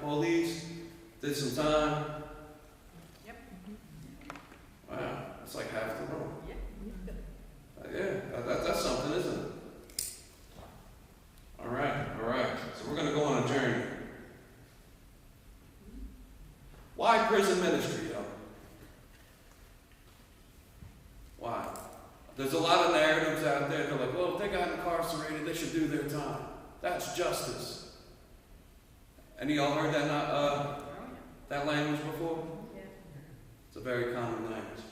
police, did some time. Yep. Wow, that's like half the room. Yep. Yeah, that's something, isn't it? All right. So we're going to go on a journey. Why prison ministry, though? Why? There's a lot of narratives out there. They're like, well, if they got incarcerated, they should do their time. That's justice. Any of y'all heard that language before? Yeah. It's a very common language.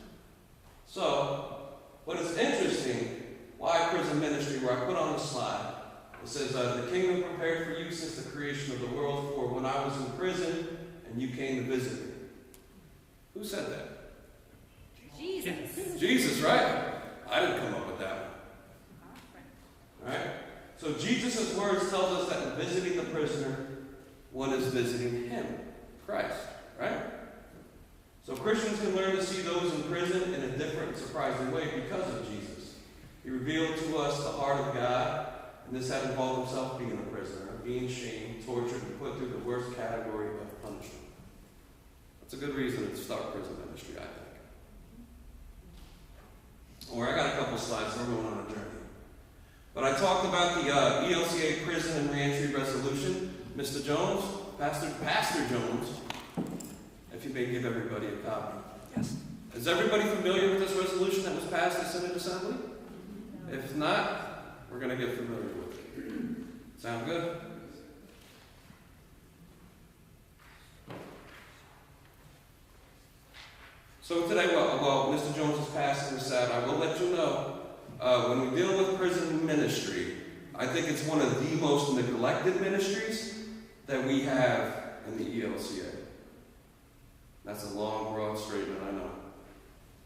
So, but it's interesting, why prison ministry, where I put on the slide, it says, the kingdom prepared for you since the creation of the world, for when I was in prison and you came to visit me. Who said that? Jesus. Jesus, right? I didn't come up with that one. All right? So Jesus' words tells us that in visiting the prisoner, one is visiting him, Christ, right? So Christians can learn to see those in prison in a different, surprising way because of Jesus. He revealed to us the heart of God, and this had involved himself being a prisoner, being shamed, tortured, and put through the worst category of punishment. That's a good reason to start prison ministry, I think. Or I got a couple slides, so we're going on a journey. But I talked about the ELCA prison and reentry resolution. Mr. Jones, Pastor Jones, if you may give everybody a copy. Yes. Is everybody familiar with this resolution that was passed at Synod Assembly? If not, we're going to get familiar with it. Sound good? So today, while Mr. Jones is passing this out, I will let you know, when we deal with prison ministry, I think it's one of the most neglected ministries that we have in the ELCA. That's a long, broad statement, I know.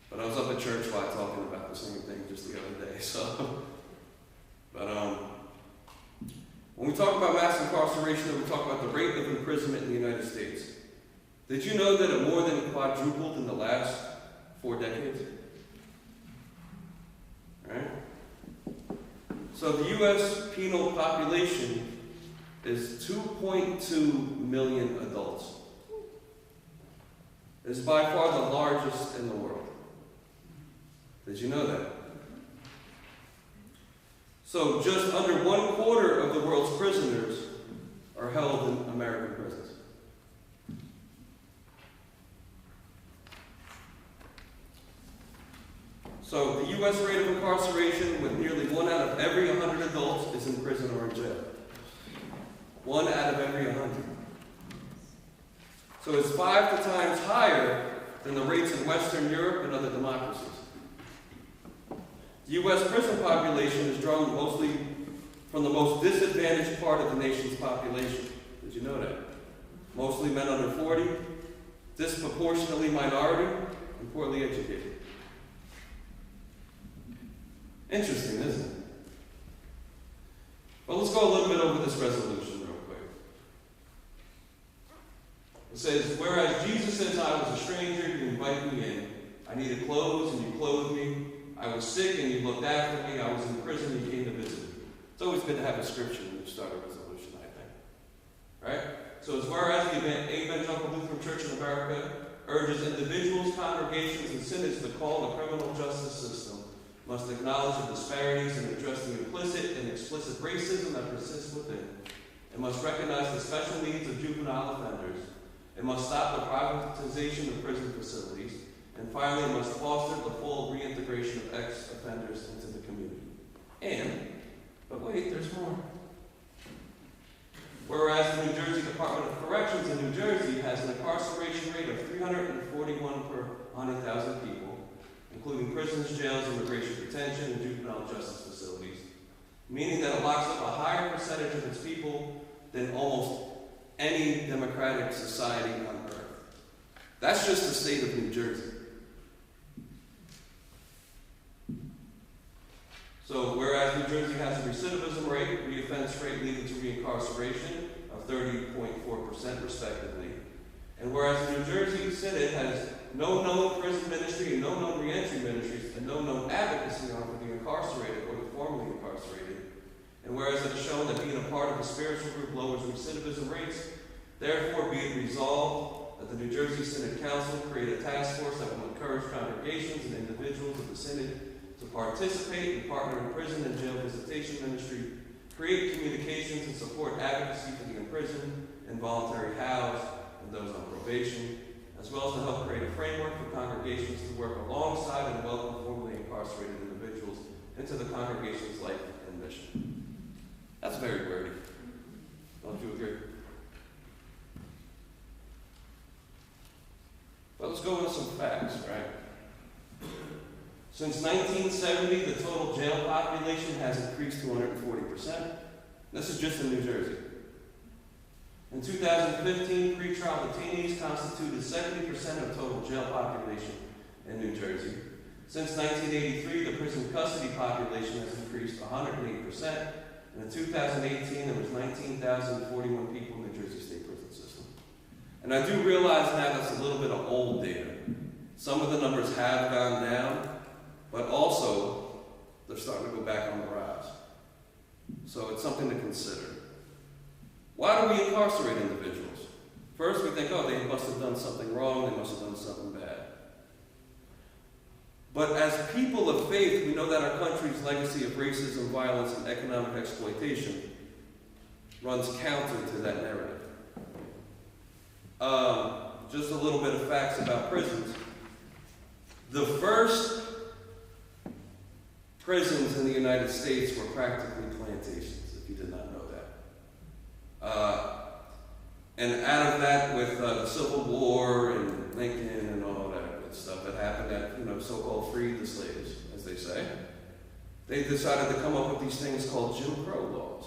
But I was up at church while talking about the same thing just the other day, so. But when we talk about mass incarceration, we talk about the rate of imprisonment in the United States. Did you know that it more than quadrupled in the last 4 decades? All right? So the U.S. penal population is 2.2 million adults. It's by far the largest in the world. Did you know that? So just under 1/4 of the world's prisoners are held in American prisons. So the U.S. rate of incarceration, with nearly 1 out of every 100 adults is in prison or in jail. 1 out of every 100. So it's 5 times higher than the rates in Western Europe and other democracies. The U.S. prison population is drawn mostly from the most disadvantaged part of the nation's population. Did you know that? Mostly men under 40, disproportionately minority, and poorly educated. Interesting, isn't it? Well, let's go a little bit over this resolution real quick. It says, whereas Jesus says, I was a stranger, you invited me in. I needed clothes, and you clothed me. I was sick, and you looked after me. I was in prison, and you came to visit me. It's always good to have a scripture when you start a resolution, I think. Right? So it's whereas the Evangelical Lutheran Church in America urges individuals, congregations, and synods to call the criminal justice system must acknowledge the disparities and address the implicit and explicit racism that persists within. It must recognize the special needs of juvenile offenders. It must stop the privatization of prison facilities. And finally, it must foster the full reintegration of ex-offenders into the community. But wait, there's more. Whereas the New Jersey Department of Corrections in New Jersey has an incarceration rate of 341 per 100,000 people, including prisons, jails, immigration detention, and juvenile justice facilities, meaning that it locks up a higher percentage of its people than almost any democratic society on earth. That's just the state of New Jersey. So, whereas New Jersey has a recidivism rate, reoffense rate leading to reincarceration of 30.4% respectively, and whereas the New Jersey Synod has no known prison ministry and no known reentry ministries and no known advocacy on for the incarcerated or the formerly incarcerated, and whereas it is shown that being a part of a spiritual group lowers recidivism rates, Therefore, be it resolved that the New Jersey Synod Council create a task force that will encourage congregations and individuals of the Synod to participate and partner in prison and jail visitation ministry, create communications and support advocacy for the imprisoned, involuntary housed, and those on probation, as well as to help create a framework for congregations to work alongside and welcome formerly incarcerated individuals into the congregation's life and mission. That's very wordy. Don't you agree? But let's go into some facts, right? Since 1970, the total jail population has increased 240%. This is just in New Jersey. In 2015, pretrial detainees constituted 70% of total jail population in New Jersey. Since 1983, the prison custody population has increased 108%. And in 2018, there was 19,041 people in the New Jersey State Prison System. And I do realize now that's a little bit of old data. Some of the numbers have gone down, but also they're starting to go back on the rise. So it's something to consider. Why do we incarcerate individuals? First, we think, oh, they must have done something wrong, they must have done something bad. But as people of faith, we know that our country's legacy of racism, violence, and economic exploitation runs counter to that narrative. Just a little bit of facts about prisons. The first prisons in the United States were practically plantations, if you did not know that. And out of that, with the Civil War and Lincoln and all that good stuff that happened that, so-called freed the slaves, as they say, they decided to come up with these things called Jim Crow laws,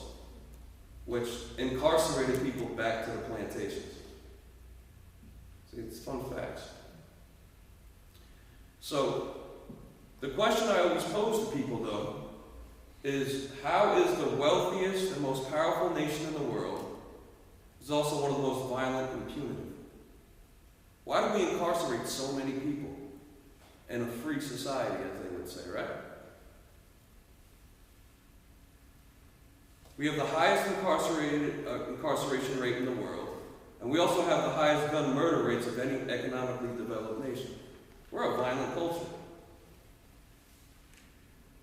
which incarcerated people back to the plantations. See, it's fun facts. So, the question I always pose to people, though, is how is the wealthiest and most powerful nation in the world is also one of the most violent and punitive? Why do we incarcerate so many people in a free society, as they would say, right? We have the highest incarceration rate in the world, and we also have the highest gun murder rates of any economically developed nation. We're a violent culture.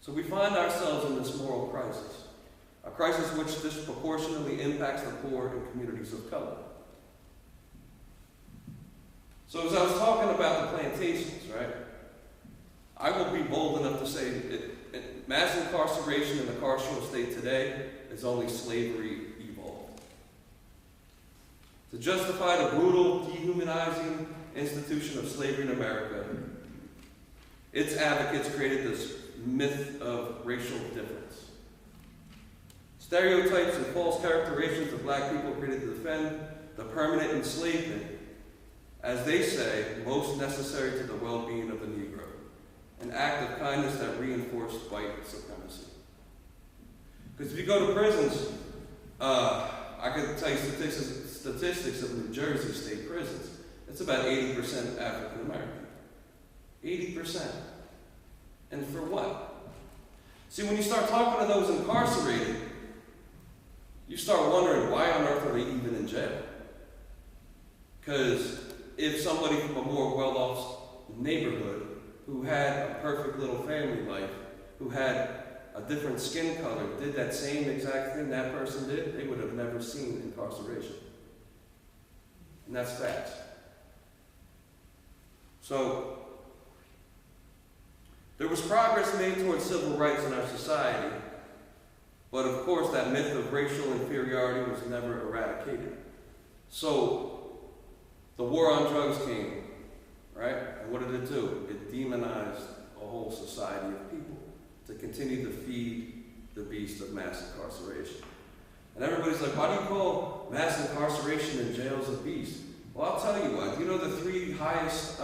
So we find ourselves in this moral crisis, a crisis which disproportionately impacts the poor and communities of color. So as I was talking about the plantations, right, I will be bold enough to say that mass incarceration in the carceral state today is only slavery evolved. To justify the brutal, dehumanizing institution of slavery in America, its advocates created this myth of racial difference. Stereotypes and false characterizations of black people created to defend the permanent enslavement, as they say, most necessary to the well-being of the Negro, an act of kindness that reinforced white supremacy. Because if you go to prisons, I could tell you statistics of New Jersey state prisons. It's about 80% African American. 80%. And for what? See, when you start talking to those incarcerated, you start wondering, why on earth are they even in jail? Because if somebody from a more well-off neighborhood who had a perfect little family life, who had a different skin color, did that same exact thing that person did, they would have never seen incarceration. And that's facts. So, there was progress made towards civil rights in our society, but of course that myth of racial inferiority was never eradicated. So, the war on drugs came, right? And what did it do? It demonized a whole society of people to continue to feed the beast of mass incarceration. And everybody's like, why do you call mass incarceration in jails a beast? Well, I'll tell you what. Do you know the three highest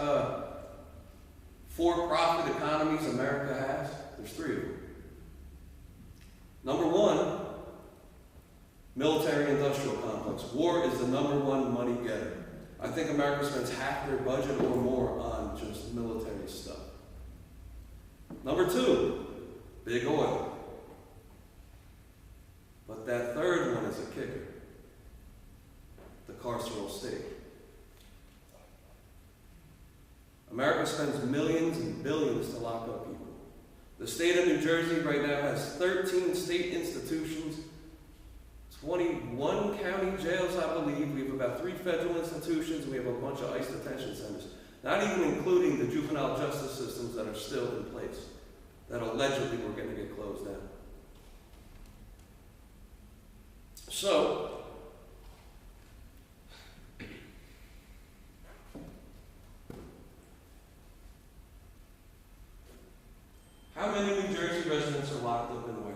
for-profit economies America has? There's three of them. Number one, military-industrial complex. War is the number one money getter. I think America spends half their budget or more on just military stuff. Number two, big oil. But that third one is a kicker. The carceral state. America spends millions and billions to lock up people. The state of New Jersey right now has 13 state institutions, 21 county jails, I believe. We have about 3 federal institutions, and we have a bunch of ICE detention centers. Not even including the juvenile justice systems that are still in place, that allegedly we're going to get closed down. So, how many New Jersey residents are locked up and where?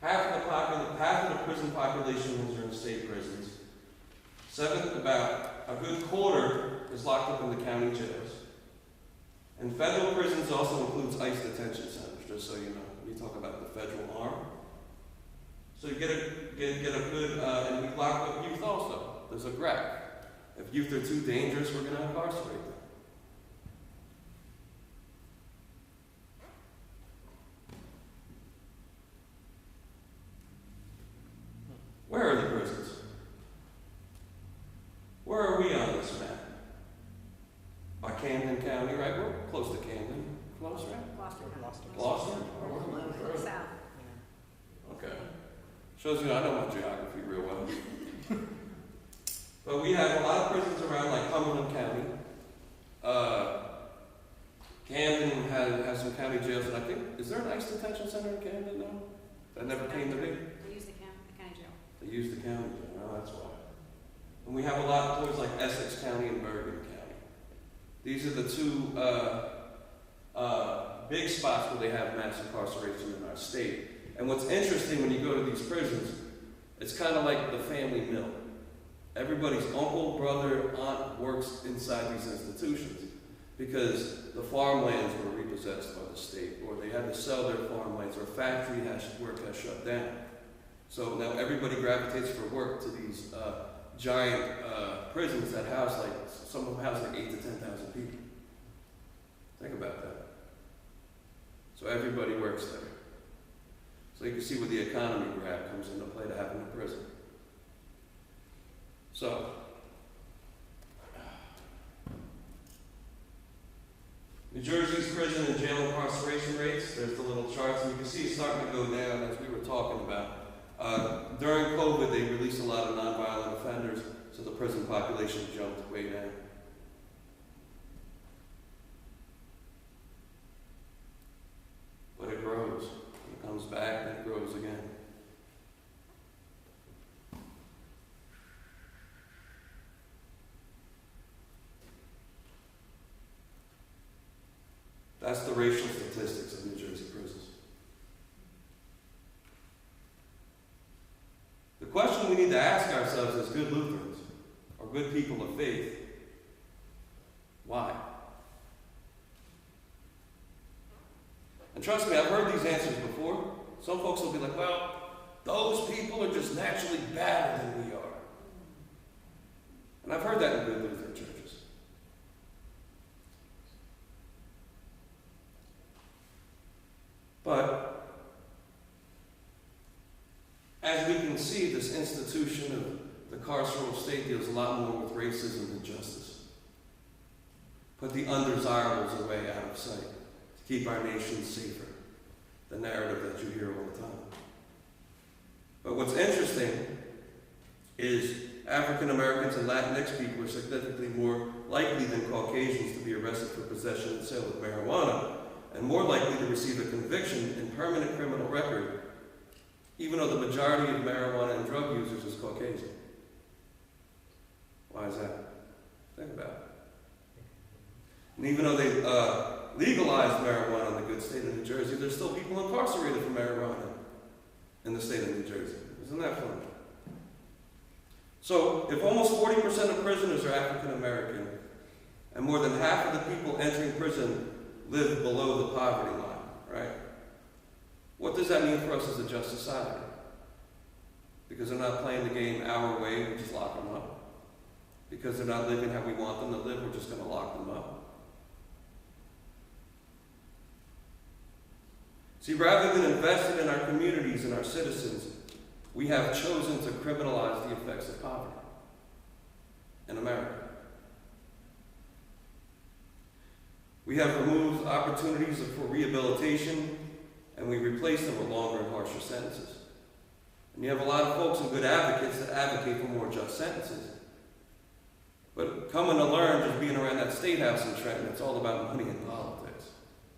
Half of the prison population is in state prisons. About a good quarter is locked up in the county jails. And federal prisons also includes ICE detention centers, just so you know. We talk about the federal arm. So you get a good, and we lock up youth also. There's a graph. If youth are too dangerous, we're going to incarcerate them. Where are the prisons? Where are we on this map? By Camden County, right? We're close to Camden. Close, right? Gloucester? South. Okay. Shows you I know my geography real well. But we have a lot of prisons around, like Cumberland County. Camden has some county jails, and I think, is there an ICE detention center in Camden now? That never came to be? They use the county jail. They use the county jail. Oh, that's why. And we have a lot towards like Essex County and Bergen County. These are the 2 big spots where they have mass incarceration in our state. And what's interesting when you go to these prisons, it's kind of like the family mill. Everybody's uncle, brother, aunt works inside these institutions because the farmlands were repossessed by the state, or they had to sell their farmlands, or factory work has shut down. So now everybody gravitates for work to these giant prisons that house some of them house 8,000 to 10,000 people. Think about that. So everybody works there. So you can see where the economy grab comes into play to have in a prison. So, New Jersey's prison and jail incarceration rates, there's the little charts, and you can see it's starting to go down as we were talking about. During COVID, they released a lot of nonviolent offenders, so the prison population jumped way down. But it grows. It comes back and it grows again. That's the racial statistics of New Jersey prisons. The question we need to ask ourselves as good Lutherans, or good people of faith, why? And trust me, I've heard these answers before. Some folks will be like, well, those people are just naturally badder than we are. And I've heard that in good Lutheran churches. But as we can see, this institution of the carceral state deals a lot more with racism than justice. Put the undesirables away out of sight to keep our nation safer. The narrative that you hear all the time. But what's interesting is African Americans and Latinx people are significantly more likely than Caucasians to be arrested for possession and sale of marijuana, and more likely to receive a conviction and permanent criminal record, even though the majority of marijuana and drug users is Caucasian. Why is that? Think about it. And even though they legalized marijuana in the good state of New Jersey, there's still people incarcerated for marijuana in the state of New Jersey. Isn't that funny? So, if almost 40% of prisoners are African American, and more than half of the people entering prison live below the poverty line, right? What does that mean for us as a just society? Because they're not playing the game our way, we just lock them up. Because they're not living how we want them to live, we're just going to lock them up. See, rather than investing in our communities and our citizens, we have chosen to criminalize the effects of poverty in America. We have removed opportunities for rehabilitation, and we replace them with longer and harsher sentences. And you have a lot of folks and good advocates that advocate for more just sentences. But coming to learn, just being around that state house in Trenton, it's all about money and politics.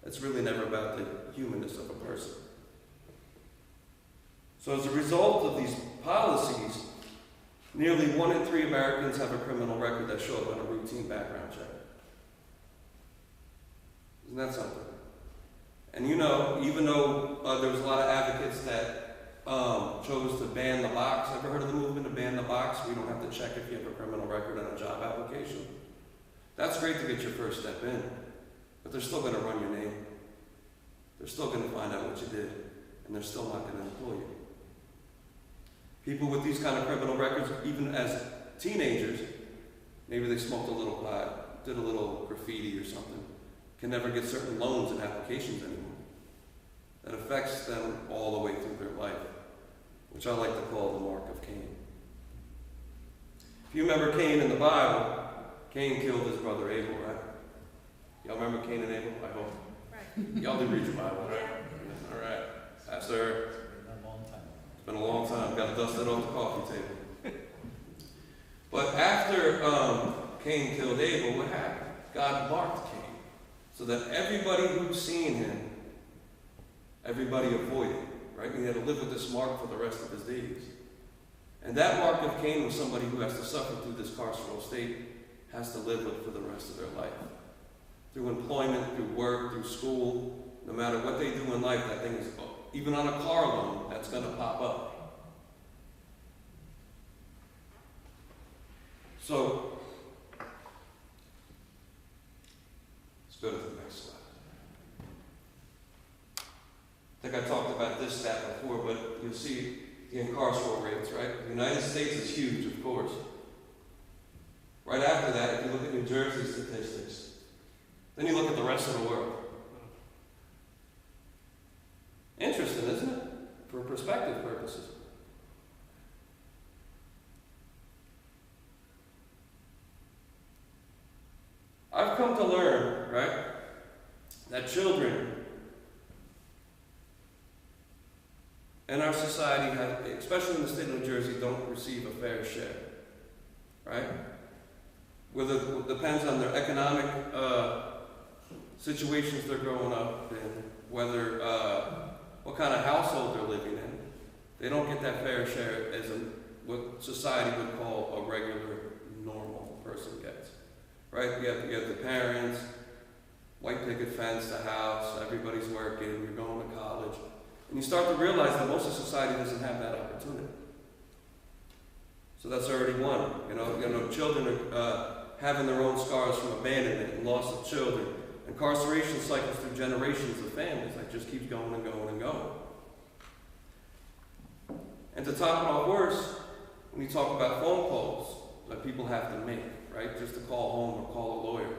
It's really never about the humanness of a person. So as a result of these policies, nearly 1 in 3 Americans have a criminal record that show up on a routine background check. Isn't that something? And you know, even though there was a lot of advocates that chose to ban the box. Ever heard of the movement to ban the box? We don't have to check if you have a criminal record on a job application. That's great to get your first step in, but they're still going to run your name. They're still going to find out what you did, and they're still not going to employ you. People with these kind of criminal records, even as teenagers, maybe they smoked a little pot, did a little graffiti or something, can never get certain loans and applications anymore. That affects them all the way through their life, which I like to call the mark of Cain. If you remember Cain in the Bible, Cain killed his brother Abel, right? Y'all remember Cain and Abel? I hope. Right. Y'all did read your Bible, right? All right. Pastor. It's been a long time. Got to dust it off the coffee table. But after Cain killed Abel, what happened? God marked Cain so that everybody who's seen him, everybody avoided, right? He had to live with this mark for the rest of his days. And that mark of Cain was somebody who has to suffer through this carceral state, has to live with for the rest of their life. Through employment, through work, through school, no matter what they do in life, that thing is, even on a car loan, that's going to pop up. So, let's go to the next slide. I think I talked about this stat before, but you'll see the incarceral rates, right? The United States is huge, of course. Right after that, if you look at New Jersey statistics, then you look at the rest of the world. Interesting, isn't it? For perspective purposes. I've come to learn, right, that children in our society, especially in the state of New Jersey, don't receive a fair share, right? Whether it depends on their economic situations they're growing up in, whether what kind of household they're living in. They don't get that fair share as what society would call a regular, normal person gets, right? You have the parents, white picket fence, the house, everybody's working, you're going to college. And you start to realize that most of society doesn't have that opportunity. So that's already one. You know, children are having their own scars from abandonment and loss of children. Incarceration cycles through generations of families. That just keeps going and going and going. And to top it off worse, when you talk about phone calls that people have to make, right? Just to call home or call a lawyer.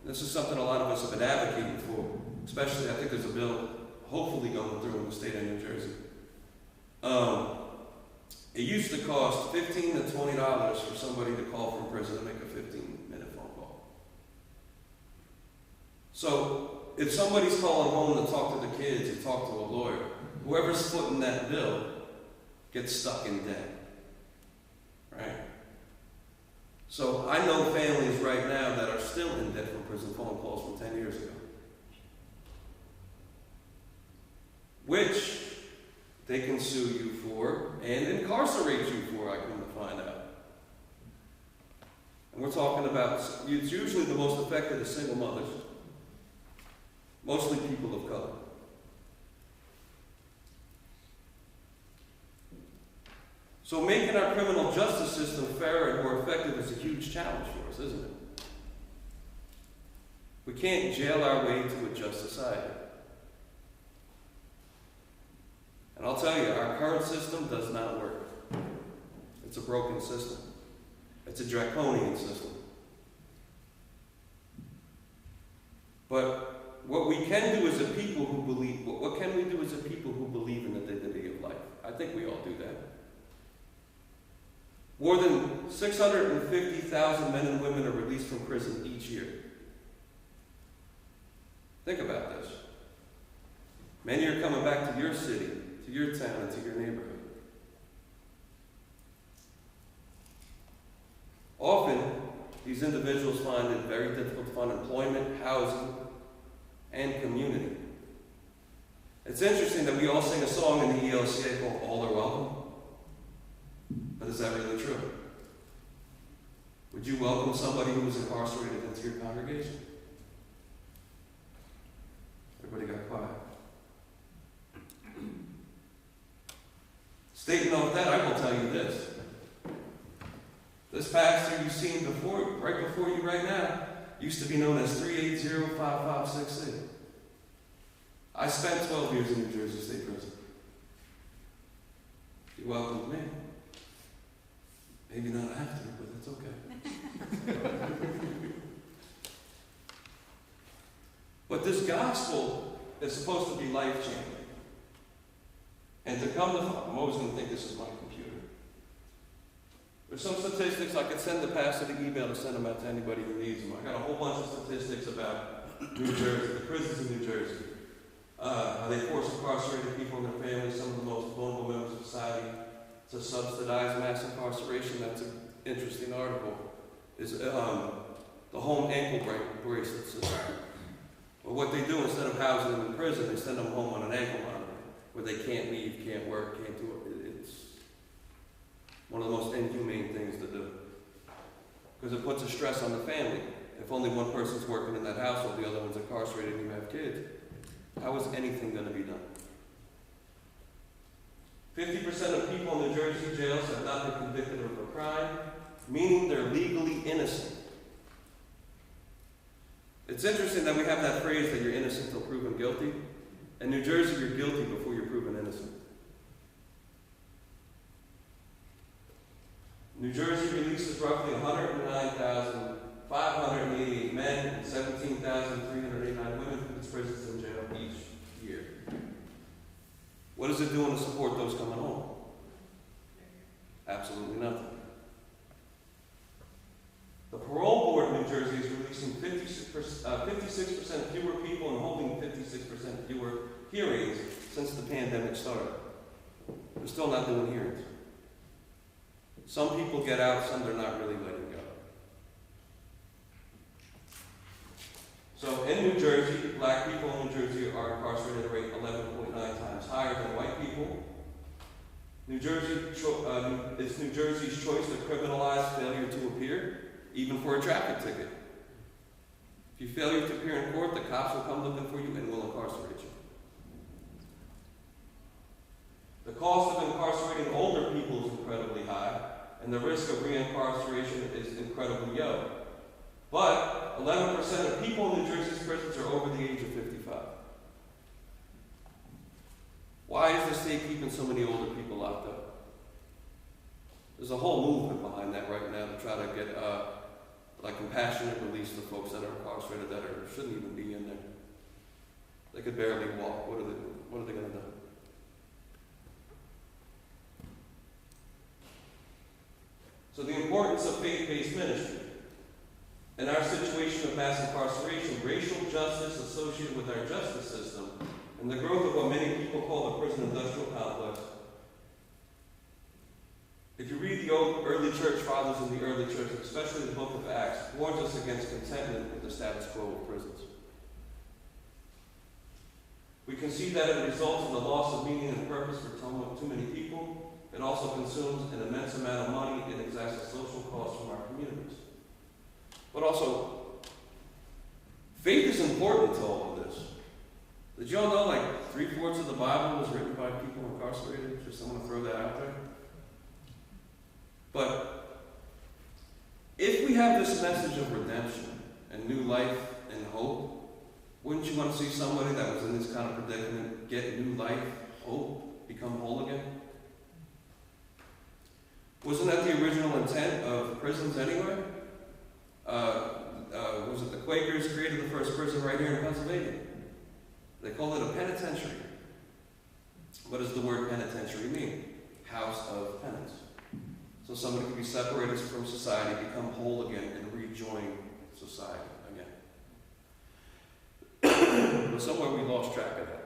This is something a lot of us have been advocating for. Especially, I think there's a bill hopefully going through in the state of New Jersey. It used to cost $15 to $20 for somebody to call from prison to make a 15-minute phone call. So if somebody's calling home to talk to the kids or talk to a lawyer, whoever's footing that bill gets stuck in debt, right? So I know families right now that are still in debt from prison phone calls from 10 years ago, which they can sue you for and incarcerate you for, I come to find out. And we're talking about, it's usually the most affected is single mothers, mostly people of color. So making our criminal justice system fairer and more effective is a huge challenge for us, isn't it? We can't jail our way to a just society. And I'll tell you, our current system does not work. It's a broken system. It's a draconian system. But what we can do as a people who believe, what can we do as a people who believe in the dignity of life? I think we all do that. More than 650,000 men and women are released from prison each year. Think about this. Many are coming back to your city, to your town, and to your neighborhood. Often, these individuals find it very difficult to find employment, housing, and community. It's interesting that we all sing a song in the ELCA called All Are Welcome. But is that really true? Would you welcome somebody who was incarcerated into your congregation? Everybody got quiet. Stating all that, I will tell you this. This pastor you've seen before, right before you right now, used to be known as 380-5566. I spent 12 years in New Jersey State Prison. You welcomed me. Maybe not after, but it's okay. But this gospel is supposed to be life-changing. And to come to, I'm always going to think this is my computer. There's some statistics I could send the pastor the email to send them out to anybody who needs them. I got a whole bunch of statistics about New Jersey, the prisons in New Jersey. How they force incarcerated people and their families, some of the most vulnerable members of society, to subsidize mass incarceration. That's an interesting article. Is the home ankle bracelet system. Well, what they do, instead of housing them in prison, they send them home on an ankle monitor, where they can't leave, can't work, can't do it. It's one of the most inhumane things to do. Because it puts a stress on the family. If only one person's working in that household, the other one's incarcerated, and you have kids, how is anything going to be done? 50% of people in New Jersey jails have not been convicted of a crime, meaning they're legally innocent. It's interesting that we have that phrase that you're innocent until proven guilty. In New Jersey, you're guilty before you're proven innocent. New Jersey releases roughly 109,588 men and 17,389 women from its prisons and jail each year. What is it doing to support those coming home? Absolutely nothing. The parole board in New Jersey is releasing 56% fewer people and holding 56% fewer hearings since the pandemic started. They're still not doing hearings. Some people get out, some they're not really letting go. So in New Jersey, black people in New Jersey are incarcerated at a rate 11.9 times higher than white people. It's New Jersey's choice to criminalize failure to appear, even for a traffic ticket. If you fail to appear in court, the cops will come looking for you and will incarcerate you. The cost of incarcerating older people is incredibly high, and the risk of reincarceration is incredibly low. But 11% of people in New Jersey's prisons are over the age of 55. Why is the state keeping so many older people locked up? There's a whole movement behind that right now to try to get compassionate release to folks that are incarcerated that shouldn't even be in there. They could barely walk. What are they going to do? So the importance of faith-based ministry. In our situation of mass incarceration, racial justice associated with our justice system, and the growth of what many people call the prison industrial complex. If you read the early church fathers in the early church, especially the book of Acts, warns us against contentment with the status quo of prisons. We can see that it results in the loss of meaning and purpose for too many people. It also consumes an immense amount of money and exacts a social cost from our communities. But also, faith is important to all of this. Did you all know 3/4 of the Bible was written by people incarcerated? Just I want to throw that out there. But if we have this message of redemption and new life and hope, wouldn't you want to see somebody that was in this kind of predicament get new life, hope, become whole again? Wasn't that the original intent of prisons anyway? Was it the Quakers created the first prison right here in Pennsylvania? They call it a penitentiary. What does the word penitentiary mean? House of penance. So somebody can be separated from society, become whole again, and rejoin society again. But somewhere we lost track of that.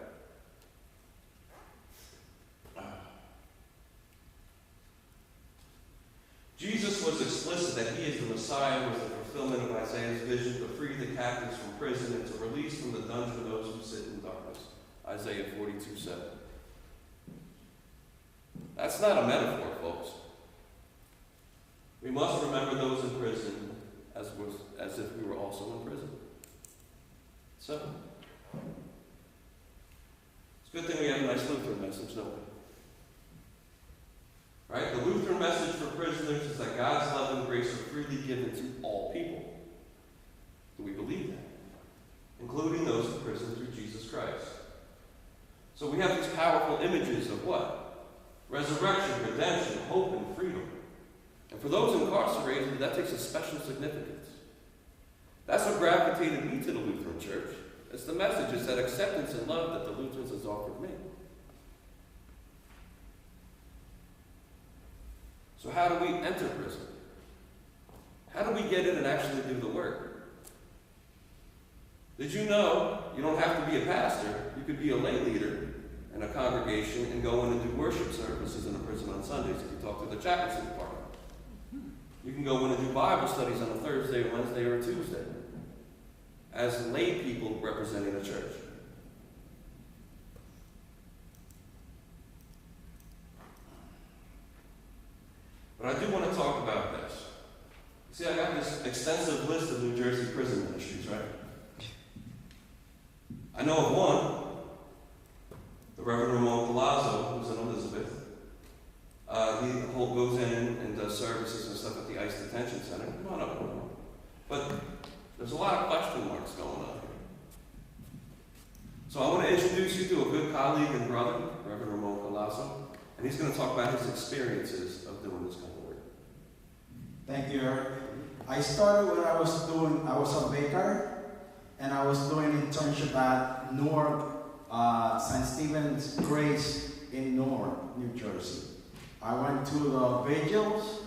Jesus was explicit that he is the Messiah, was the fulfillment of Isaiah's vision to free the captives from prison and to release from the dungeon those who sit in darkness. Isaiah 42:7. That's not a metaphor, folks. We must remember those in prison as if we were also in prison. So, it's a good thing we have a nice Lutheran message, don't we? Right? The Lutheran message for prisoners is that God's love and grace are freely given to all people. Do we believe that? Including those in prison through Jesus Christ. So we have these powerful images of what? Resurrection, redemption, hope, and freedom. And for those incarcerated, that takes a special significance. That's what gravitated me to the Lutheran Church. It's the message, it's that acceptance and love that the Lutherans has offered me. So how do we enter prison? How do we get in and actually do the work? Did you know you don't have to be a pastor? You could be a lay leader in a congregation and go in and do worship services in a prison on Sundays if you talk to the chaplaincy department. You can go in and do Bible studies on a Thursday, Wednesday, or a Tuesday as lay people representing the church. But I do want to talk about this. See, I got this extensive list of New Jersey prison ministries, right? I know of one, the Reverend Ramon Callazo, who's in Elizabeth. He goes in and does services and stuff at the ICE Detention Center. Come on up. But there's a lot of question marks going on here. So I want to introduce you to a good colleague and brother, Reverend Ramon Callazo, and he's going to talk about his experiences of doing this kind of work. Thank you, Eric. I started when I was a baker, and I was doing internship at Newark, St. Stephen's Grace in Newark, New Jersey. I went to the vigils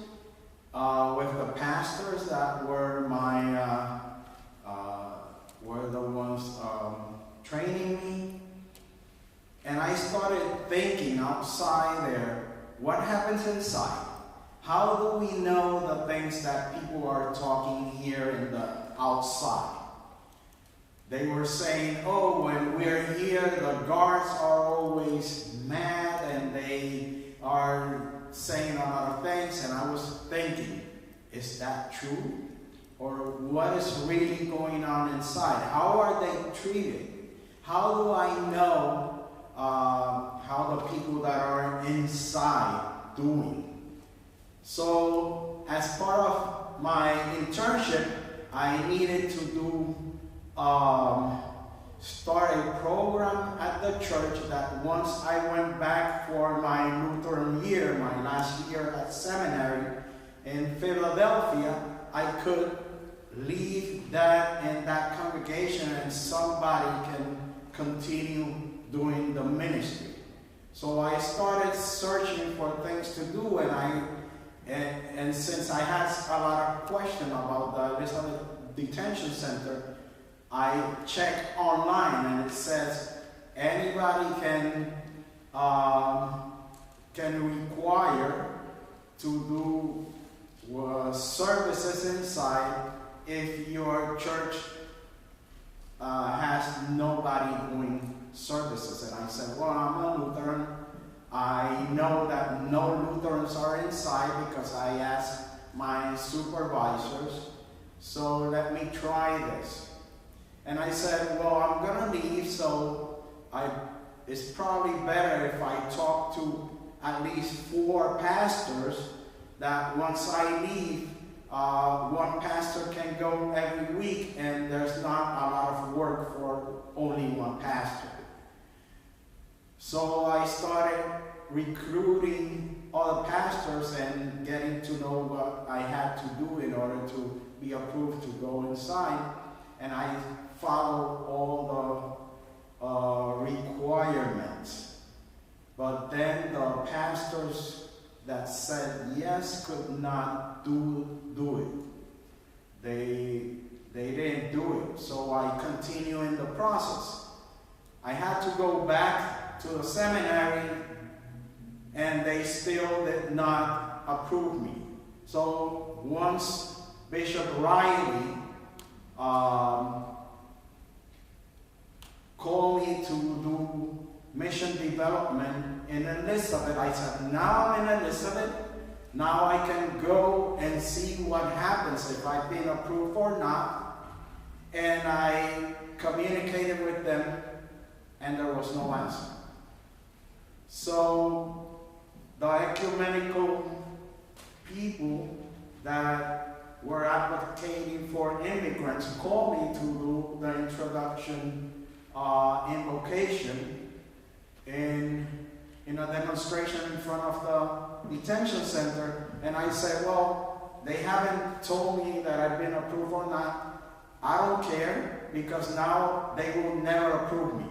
with the pastors that were were the ones training me. And I started thinking outside there, what happens inside? How do we know the things that people are talking here in the outside? They were saying, oh, when we're here, the guards are always mad and they are saying a lot of things. And I was thinking, is that true? Or what is really going on inside? How are they treated? How do I know how the people that are inside doing? So, as part of my internship, I needed to do start a program at the church that once I went back for my Lutheran year, my last year at seminary in Philadelphia, I could leave that in that congregation and somebody can continue doing the ministry. So I started searching for things to do, and since I had a lot of questions about the Elizabeth Detention Center, I checked online and it says anybody can require to do services inside if your church has nobody doing services. And I said, well, I'm a Lutheran. I know that no Lutherans are inside because I asked my supervisors, so let me try this. And I said, well, I'm going to leave, so it's probably better if I talk to at least 4 pastors, that once I leave, one pastor can go every week and there's not a lot of work for only one pastor. So I started recruiting other pastors and getting to know what I had to do in order to be approved to go inside. And I followed all the requirements. But then the pastors that said yes could not do it. They didn't do it, so I continue in the process. I had to go back to the seminary, and they still did not approve me. So once Bishop Riley called me to do mission development in Elizabeth, I said, now I'm in Elizabeth, now I can go and see what happens if I've been approved or not. And I communicated with them, and there was no answer. So the ecumenical people that were advocating for immigrants called me to do the introduction invocation in a demonstration in front of the detention center. And I said, well, they haven't told me that I've been approved or not. I don't care, because now they will never approve me.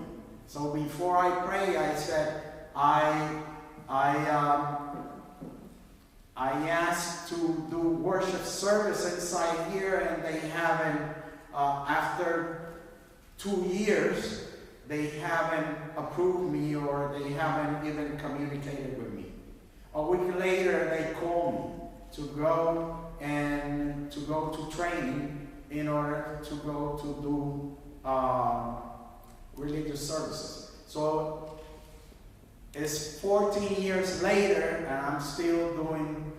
So before I pray, I said, I asked to do worship service inside here, and they haven't, after 2 years, they haven't approved me, or they haven't even communicated with me. A week later, they called me to go to training in order to go to do religious services. So it's 14 years later, and I'm still doing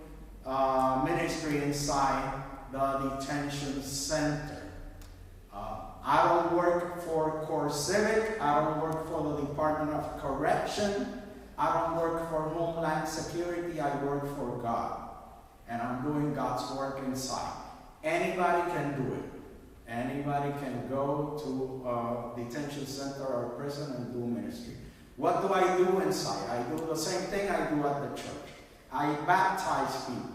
ministry inside the detention center. I don't work for Core Civic. I don't work for the Department of Correction. I don't work for Homeland Security. I work for God. And I'm doing God's work inside. Anybody can do it. Anybody can go to a detention center or prison and do ministry. What do I do inside? I do the same thing I do at the church. I baptize people.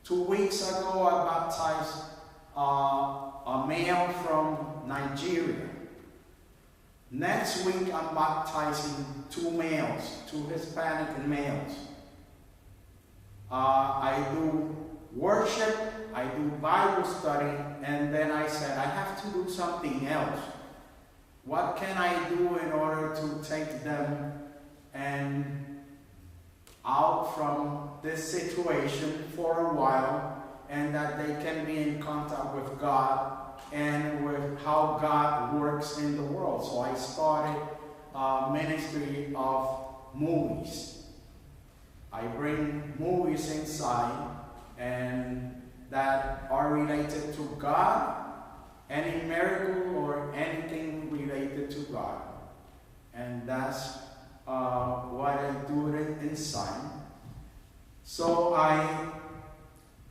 2 weeks ago, I baptized a male from Nigeria. Next week, I'm baptizing 2 males, 2 Hispanic males. I do worship, I do Bible study, and then I said, I have to do something else. What can I do in order to take them and out from this situation for a while, and that they can be in contact with God and with how God works in the world? So I started a ministry of movies. I bring movies inside and that are related to God, any miracle or anything related to God. And that's what I do it inside. So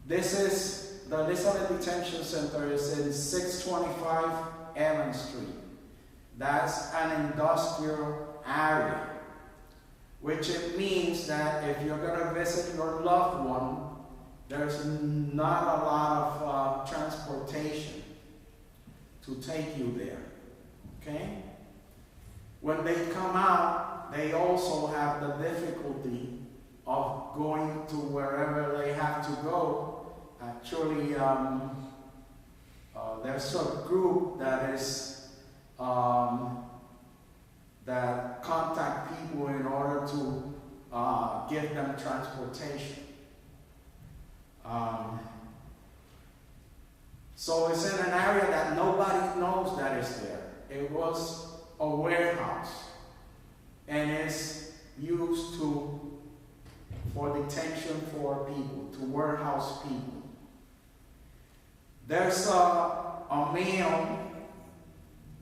this is the Elizabeth Detention Center is in 625 Evans Street. That's an industrial area, which it means that if you're going to visit your loved one, there's not a lot of transportation to take you there. Okay? When they come out, they also have the difficulty of going to wherever they have to go. Actually, there's a group that is that contact people in order to give them transportation. So it's in an area that nobody knows that is there. It was a warehouse, and it's used for detention for people, to warehouse people. There's a male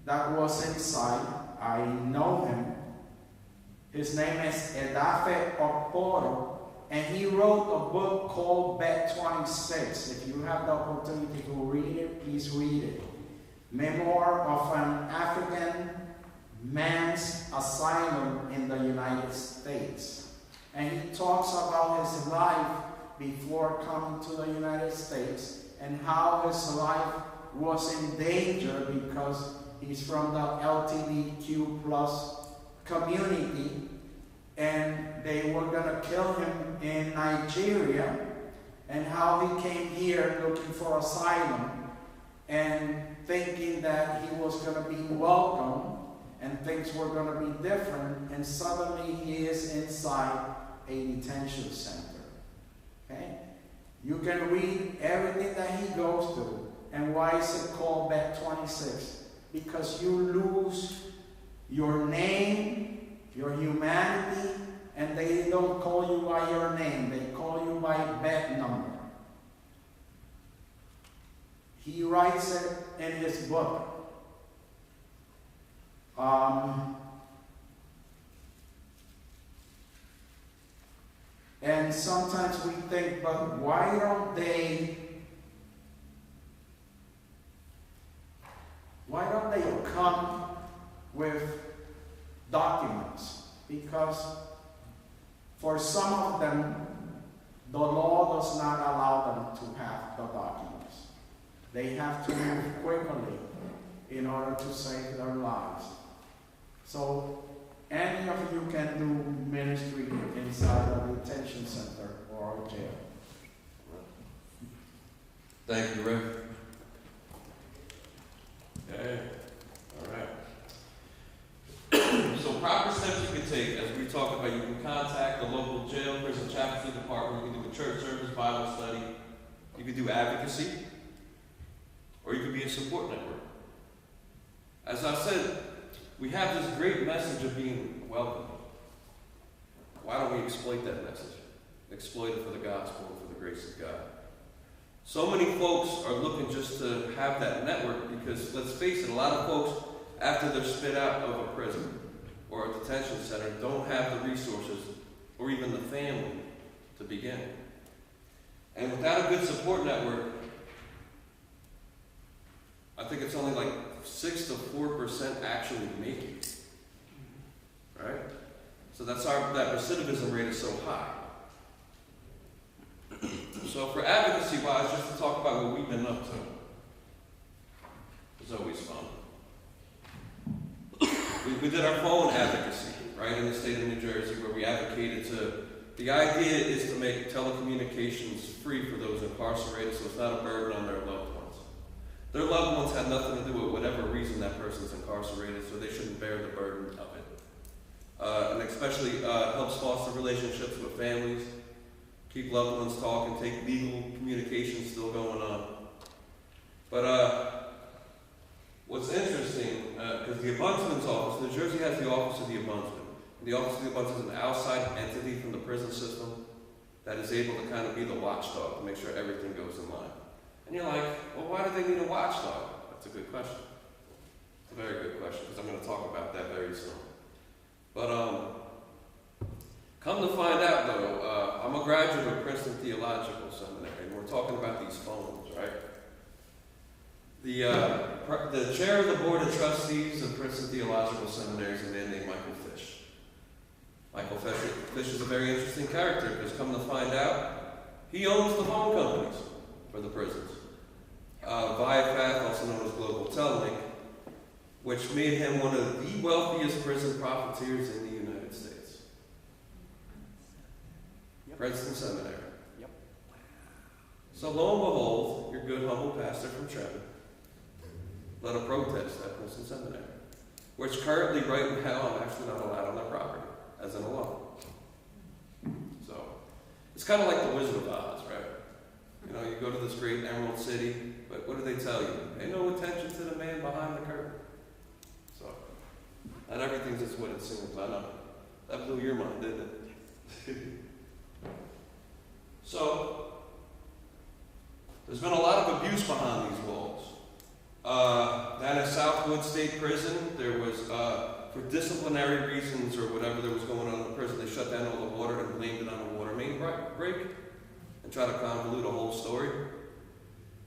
that was inside. I know him. His name is Edafe Okporo, and he wrote a book called Bet 26. If you have the opportunity to read it, please read it. Memoir of an African man's asylum in the United States. And he talks about his life before coming to the United States and how his life was in danger because he's from the LGBTQ+ community, and they were going to kill him in Nigeria, and how he came here looking for asylum and thinking that he was going to be welcome and things were going to be different, and suddenly he is inside a detention center. Okay? You can read everything that he goes through. And why is it called Bet 26? Because you lose your name, your humanity, and they don't call you by your name. They call you by bet number. He writes it in his book. And sometimes we think, but why don't they come with documents? Because for some of them, the law does not allow them to have the documents. They have to move quickly in order to save their lives. So any of you can do ministry inside a detention center or a jail. Thank you, Rev. Okay. All right. So proper steps you can take, as we talked about, you can contact the local jail, prison chaplaincy department, you can do a church service, Bible study, you can do advocacy, or you could be a support network. As I said, we have this great message of being welcome. Why don't we exploit that message? Exploit it for the gospel and for the grace of God. So many folks are looking just to have that network because, let's face it, a lot of folks, after they're spit out of a prison or a detention center, don't have the resources or even the family to begin. And without a good support network, I think it's only like 6 to 4% actually make it. Right? So that recidivism rate is so high. So for advocacy-wise, just to talk about what we've been up to, it's always fun. We did our phone advocacy, right, in the state of New Jersey, where we advocated the idea is to make telecommunications free for those incarcerated, so it's not a burden on their loved ones. Their loved ones had nothing to do with whatever reason that person's incarcerated, so they shouldn't bear the burden of it. And especially helps foster relationships with families, keep loved ones talking, take legal communication still going on. But what's interesting, because the Ombudsman's office, New Jersey has the Office of the Ombudsman. The Office of the Ombudsman is an outside entity from the prison system that is able to kind of be the watchdog to make sure everything goes in line. And you're like, well, why do they need a watchdog? That's a good question. It's a very good question, because I'm going to talk about that very soon. But come to find out, though, I'm a graduate of Princeton Theological Seminary, and we're talking about these phones, right? The chair of the Board of Trustees of Princeton Theological Seminary is a man named Michael Fish. Michael Fish is a very interesting character, because come to find out, he owns the phone companies for the prisons. Viapath, also known as Global Telelink, which made him one of the wealthiest prison profiteers in the United States. Yep. Princeton Seminary. Yep. So lo and behold, your good humble pastor from Trenton led a protest at Princeton Seminary, which currently, right now, I'm actually not allowed on their property as an alum. So it's kind of like the Wizard of Oz, right? You know, you go to this great Emerald City, but what do they tell you? Pay no attention to the man behind the curtain. So, not everything's just what it seems. I know. That blew your mind, didn't it? So, there's been a lot of abuse behind these walls. Down at Southwood State Prison, there was, for disciplinary reasons or whatever that was going on in the prison, they shut down all the water and blamed it on a water main break and try to convolute a whole story.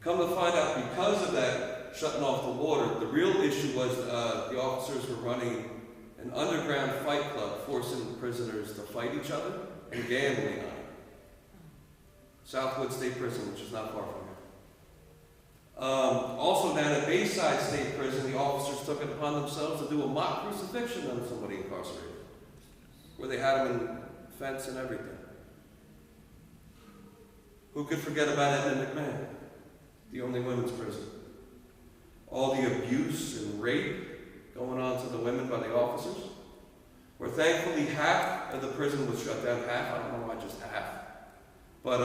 Come to find out, because of that shutting off the water, the real issue was the officers were running an underground fight club, forcing prisoners to fight each other and gambling on it. Southwood State Prison, which is not far from here. Also down at Bayside State Prison, the officers took it upon themselves to do a mock crucifixion on somebody incarcerated, where they had them in fence and everything. Who could forget about Edmund McMahon, the only women's prison? All the abuse and rape going on to the women by the officers, where thankfully half of the prison was shut down. Half, I don't know why just half. But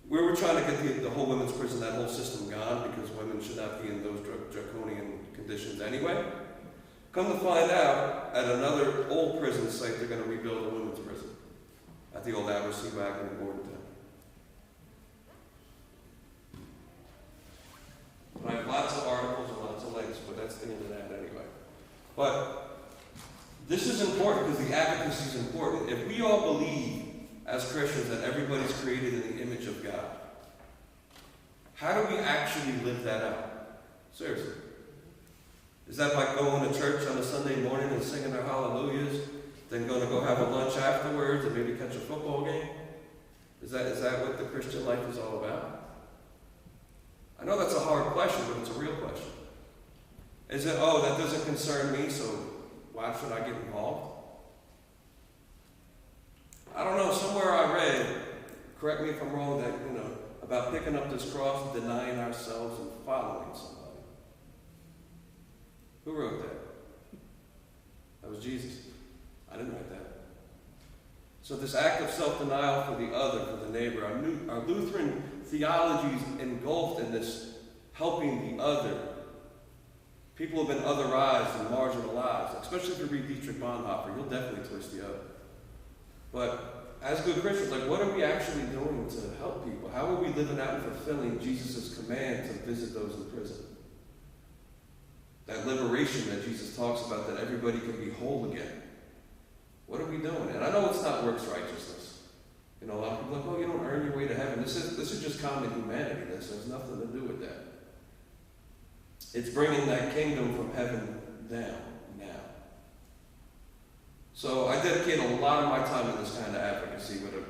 we were trying to get the whole women's prison, that whole system gone, because women should not be in those draconian conditions anyway. Come to find out, at another old prison site, they're going to rebuild a women's prison at the old Abercy Wagon in Bordentown. I have lots of articles and lots of links, but that's the end of that anyway. But this is important because the advocacy is important. If we all believe as Christians that everybody's created in the image of God, how do we actually live that out? Seriously. Is that by going to church on a Sunday morning and singing our hallelujahs, then going to go have a lunch afterwards and maybe catch a football game? Is that what the Christian life is all about? I know that's a hard question, but it's a real question. Is it, oh, that doesn't concern me, so why should I get involved? I don't know, somewhere I read, correct me if I'm wrong, that, about picking up this cross, denying ourselves, and following somebody. Who wrote that? That was Jesus. I didn't write that. So this act of self-denial for the other, for the neighbor, our Lutheran theology is engulfed in this helping the other. People have been otherized and marginalized, especially if you read Dietrich Bonhoeffer, you'll definitely twist the other. But as good Christians, what are we actually doing to help people? How are we living out and fulfilling Jesus' command to visit those in prison? That liberation that Jesus talks about, that everybody can be whole again. What are we doing? And I know it's not works righteousness. A lot of people are like, oh, you don't earn your way to heaven. This is just common humanity. This has nothing to do with that. It's bringing that kingdom from heaven down now. So I dedicate a lot of my time in this kind of advocacy with a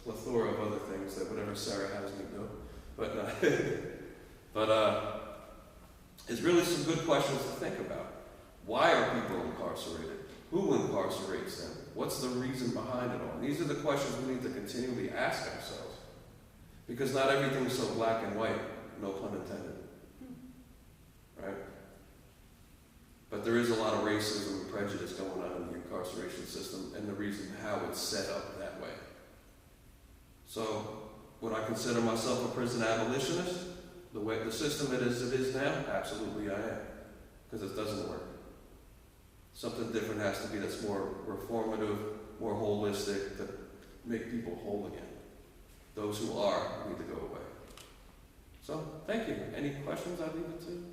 plethora of other things that whatever Sarah has me do. But it's really some good questions to think about. Why are people incarcerated? Who incarcerates them? What's the reason behind it all? And these are the questions we need to continually ask ourselves. Because not everything's so black and white, no pun intended. Right? But there is a lot of racism and prejudice going on in the incarceration system and the reason how it's set up that way. So, would I consider myself a prison abolitionist? The way the system it is now? Absolutely I am. Because it doesn't work. Something different has to be that's more reformative, more holistic, to make people whole again. Those who are need to go away. So, thank you. Any questions I leave it to?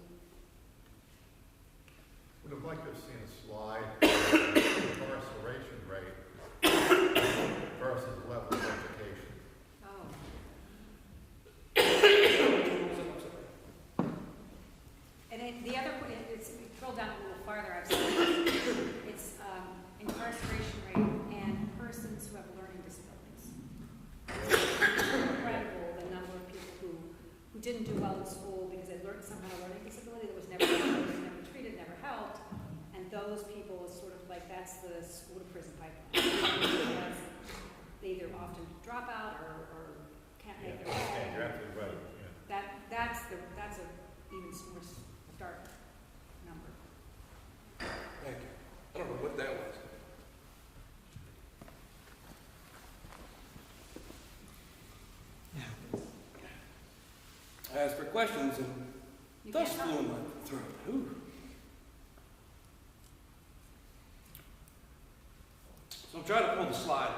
Would have liked to have seen a slide on the incarceration rate versus level of education. Oh. And the other, it's drill down a little farther, I've seen it's incarceration rate and persons who have learning disabilities. It's incredible the number of people who didn't do well in school because they learned some kind of learning disability that was never treated, never helped, and those people is sort of like that's the school to prison pipeline. They either often drop out or can't make their way. Yeah, you're absolutely right. Yeah. That's a even more stark number. Thank you. I don't know what that was. I asked for questions and You dust can't flew help. in my throat. Ooh. So I'm trying to pull the slide